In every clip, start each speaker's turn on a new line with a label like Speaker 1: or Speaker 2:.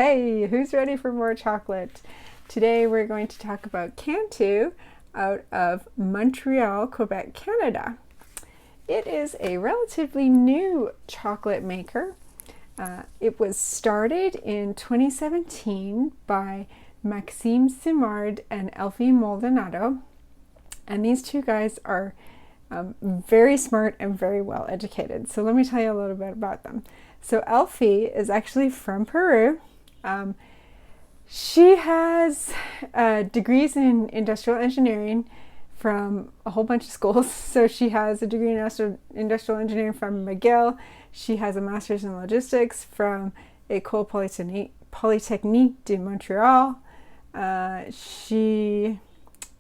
Speaker 1: Hey, who's ready for more chocolate? Today we're going to talk about Cantu out of Montreal, Quebec, Canada. It is a relatively new chocolate maker. It was started in 2017 by Maxime Simard and Elfi Moldonado. And these two guys are very smart and very well educated. So let me tell you a little bit about them. So Elfi is actually from Peru. She has degrees in industrial engineering from a whole bunch of schools. So she has a degree in industrial engineering from McGill. She has a master's in logistics from École Polytechnique de Montreal. She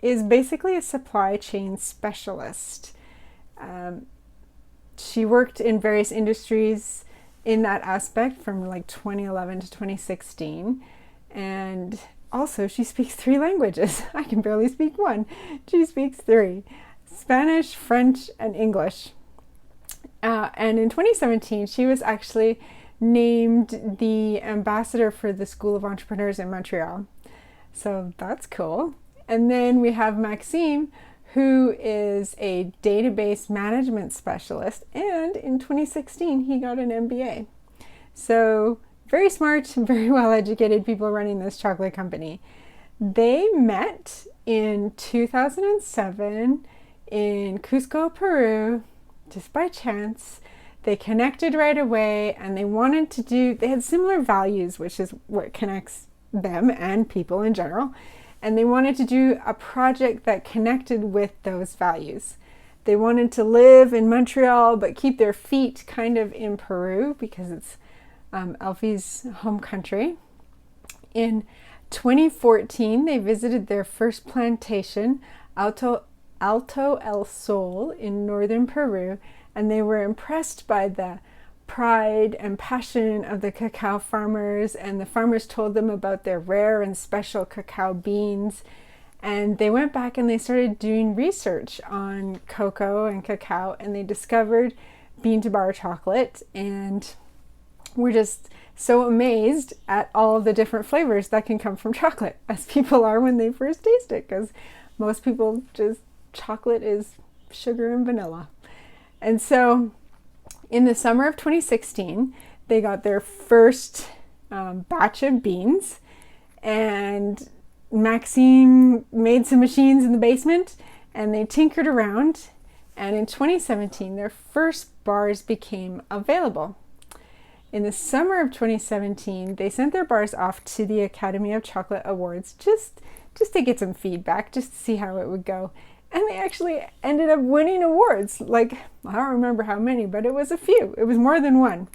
Speaker 1: is basically a supply chain specialist. She worked in various industries in that aspect from like 2011 to 2016. And also she speaks 3 languages. I can barely speak one. She speaks 3: Spanish, French, and English. And in 2017, she was actually named the ambassador for the School of Entrepreneurs in Montreal. So that's cool. And then we have Maxime, who is a database management specialist, and in 2016 he got an MBA. So very smart and very well educated people running this chocolate company. They met in 2007 in Cusco, Peru, just by chance. They connected right away, and they had similar values, which is what connects them and people in general. And they wanted to do a project that connected with those values. They wanted to live in Montreal, but keep their feet kind of in Peru because it's Elfi's home country. In 2014, they visited their first plantation, Alto El Sol, in northern Peru, and they were impressed by the pride and passion of the cacao farmers, and the farmers told them about their rare and special cacao beans. And they went back and they started doing research on cocoa and cacao, and they discovered bean to bar chocolate, and we're just so amazed at all of the different flavors that can come from chocolate, as people are when they first taste it, because most people just, chocolate is sugar and vanilla. And so in the summer of 2016, they got their first batch of beans, and Maxime made some machines in the basement, and they tinkered around, and in 2017, their first bars became available. In the summer of 2017, they sent their bars off to the Academy of Chocolate Awards just to get some feedback, just to see how it would go. And they actually ended up winning awards. Like, I don't remember how many, but it was a few. It was more than one.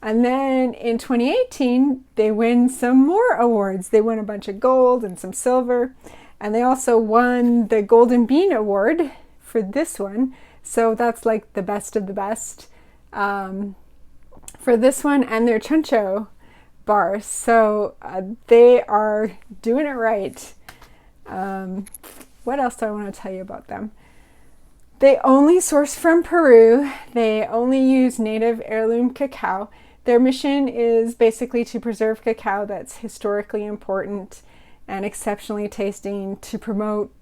Speaker 1: And then in 2018, they win some more awards. They won a bunch of gold and some silver. And they also won the Golden Bean Award for this one. So that's like the best of the best for this one and their Chuncho bars. So they are doing it right. What else do I want to tell you about them? They only source from Peru. They only use native heirloom cacao. Their mission is basically to preserve cacao that's historically important and exceptionally tasting, to promote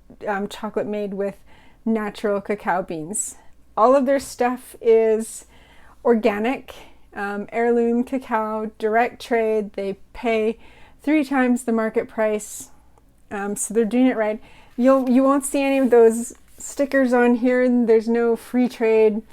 Speaker 1: chocolate made with natural cacao beans. All of their stuff is organic, heirloom cacao, direct trade. They pay 3 times the market price, so they're doing it right. You won't see any of those stickers on here. There's no free trade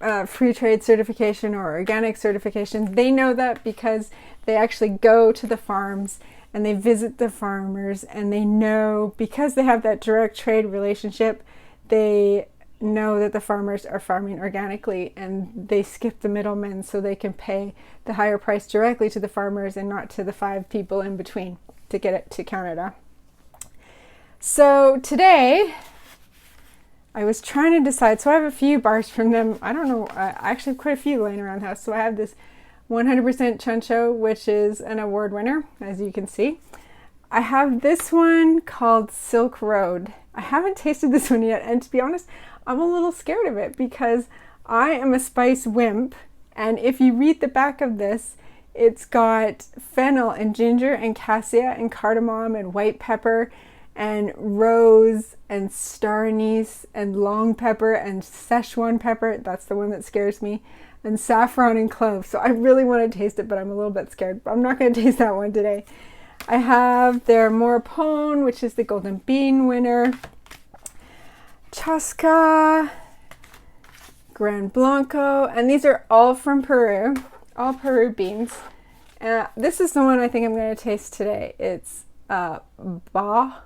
Speaker 1: certification or organic certification. They know that because they actually go to the farms and they visit the farmers, and they know, because they have that direct trade relationship, they know that the farmers are farming organically, and they skip the middlemen so they can pay the higher price directly to the farmers and not to the 5 people in between to get it to Canada. So today, I was trying to decide. So I have a few bars from them. I don't know. I actually have quite a few laying around the house. So I have this 100% Chuncho, which is an award winner, as you can see. I have this one called Silk Road. I haven't tasted this one yet. And to be honest, I'm a little scared of it because I am a spice wimp. And if you read the back of this, It's got fennel and ginger and cassia and cardamom and white pepper and rose and star anise and long pepper and Szechuan pepper. That's the one that scares me. And saffron and clove. So I really want to taste it, but I'm a little bit scared. I'm not going to taste that one today. I have their morpone, which is the golden bean winner. Chasca, Gran Blanco, and these are all from Peru, all Peru beans. This is the one I think I'm going to taste today. It's Bagua,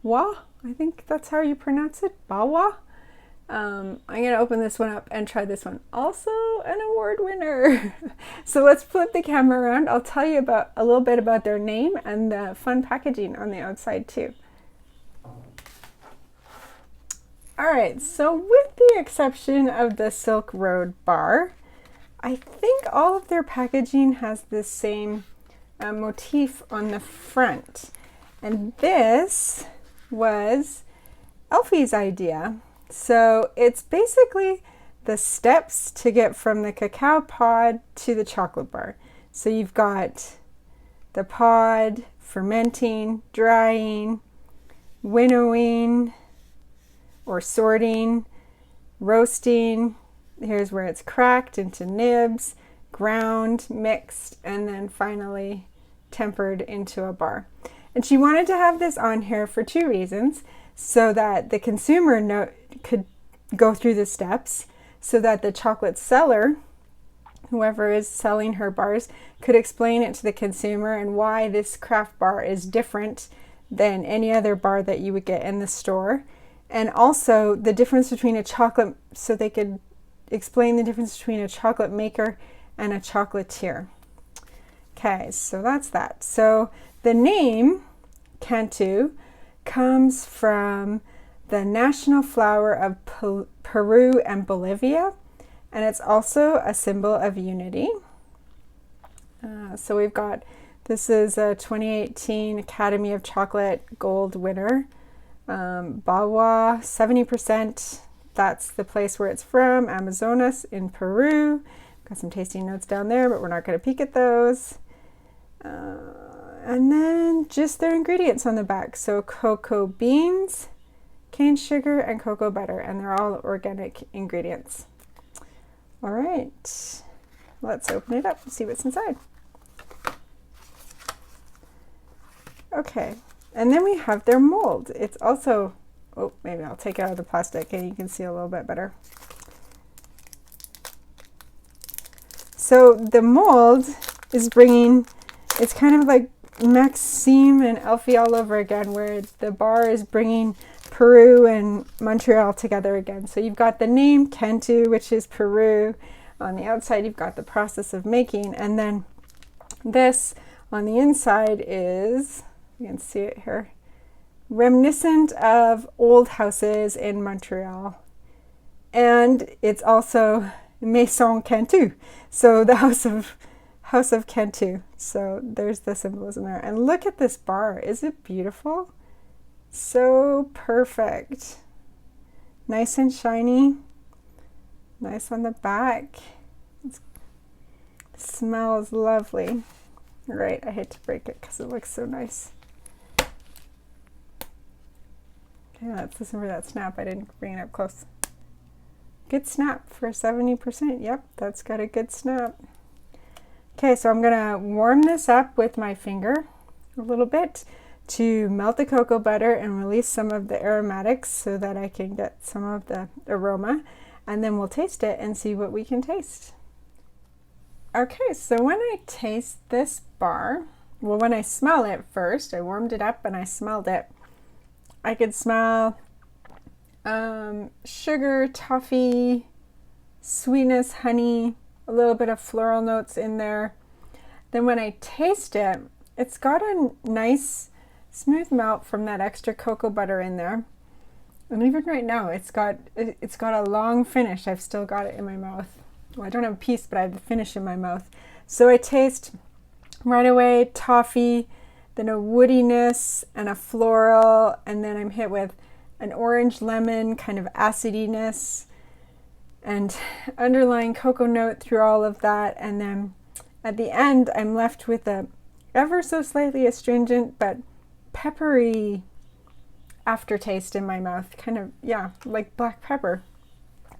Speaker 1: I think that's how you pronounce it, Bagua. I'm going to open this one up and try this one. Also an award winner. So let's flip the camera around. I'll tell you about a little bit about their name and the fun packaging on the outside too. All right, so with the exception of the Silk Road bar, I think all of their packaging has the same motif on the front. And this was Elfi's idea. So it's basically the steps to get from the cacao pod to the chocolate bar. So you've got the pod, fermenting, drying, winnowing, or sorting, roasting. Here's where it's cracked into nibs, ground, mixed, and then finally tempered into a bar. And she wanted to have this on here for two reasons. So that the consumer could go through the steps, so that the chocolate seller, whoever is selling her bars, could explain it to the consumer and why this craft bar is different than any other bar that you would get in the store. And also the difference between a chocolate, so they could explain the difference between a chocolate maker and a chocolatier. Okay, so that's that. So the name Cantu comes from the national flower of Peru and Bolivia, and it's also a symbol of unity. So we've got, this is a 2018 Academy of Chocolate Gold winner. Bagua, 70%. That's the place where it's from, Amazonas in Peru. Got some tasting notes down there, but we're not going to peek at those. And then just their ingredients on the back. So cocoa beans, cane sugar, and cocoa butter, and they're all organic ingredients. All right, let's open it up and see what's inside. Okay, and then we have their mold. It's also, oh, maybe I'll take it out of the plastic and you can see a little bit better. So the mold is bringing, it's kind of like Maxime and Elfi all over again, where the bar is bringing Peru and Montreal together again. So you've got the name Cantu, which is Peru. On the outside, you've got the process of making, and then this on the inside is, you can see it here, reminiscent of old houses in Montreal. And it's also Maison Cantu, so the house of Cantu. So there's the symbolism there. And look at this bar. Is it beautiful? So perfect. Nice and shiny. Nice on the back. It smells lovely. Right, I hate to break it because it looks so nice. Yeah, let's listen for that snap. I didn't bring it up close. Good snap for 70%. Yep, that's got a good snap. Okay, so I'm gonna warm this up with my finger a little bit to melt the cocoa butter and release some of the aromatics so that I can get some of the aroma, and then we'll taste it and see what we can taste. Okay, so when I taste this bar, well, when I smell it first, I warmed it up and I smelled it. I could smell sugar, toffee, sweetness, honey, a little bit of floral notes in there. Then when I taste it, it's got a nice smooth melt from that extra cocoa butter in there. And even right now, it's got a long finish. I've still got it in my mouth. Well, I don't have a piece, but I have the finish in my mouth. So I taste right away toffee, then a woodiness and a floral, and then I'm hit with an orange lemon kind of acidiness and underlying cocoa note through all of that, and then at the end, I'm left with a ever so slightly astringent but peppery aftertaste in my mouth, kind of, yeah, like black pepper.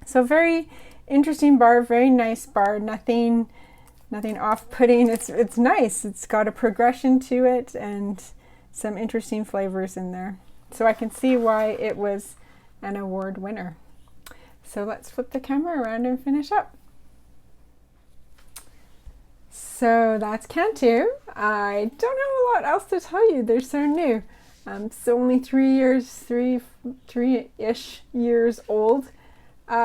Speaker 1: So very interesting bar, very nice bar, nothing off-putting. It's nice. It's got a progression to it and some interesting flavors in there. So I can see why it was an award winner. So let's flip the camera around and finish up. So that's Cantu. I don't have a lot else to tell you. They're so new. It's only 3-ish years old.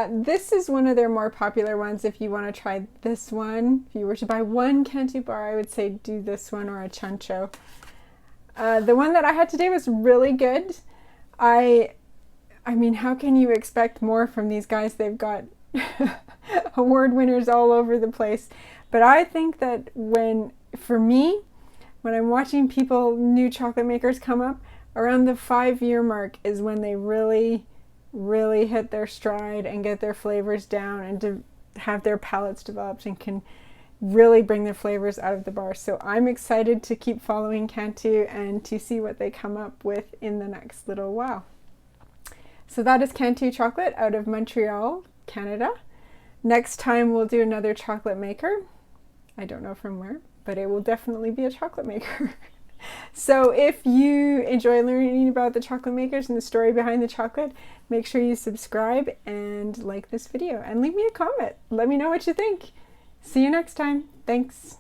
Speaker 1: This is one of their more popular ones. If you want to try this one, if you were to buy one Cantu bar, I would say do this one or a Qantu. The one that I had today was really good. I mean, how can you expect more from these guys? They've got award winners all over the place. But I think that for me, when I'm watching new chocolate makers come up, around the 5-year mark is when they really hit their stride and get their flavors down and to have their palates developed and can really bring their flavors out of the bar. So I'm excited to keep following Cantu and to see what they come up with in the next little while. So that is Cantu chocolate out of Montreal, Canada. Next time we'll do another chocolate maker. I don't know from where, but it will definitely be a chocolate maker. So if you enjoy learning about the chocolate makers and the story behind the chocolate, make sure you subscribe and like this video and leave me a comment. Let me know what you think. See you next time. Thanks.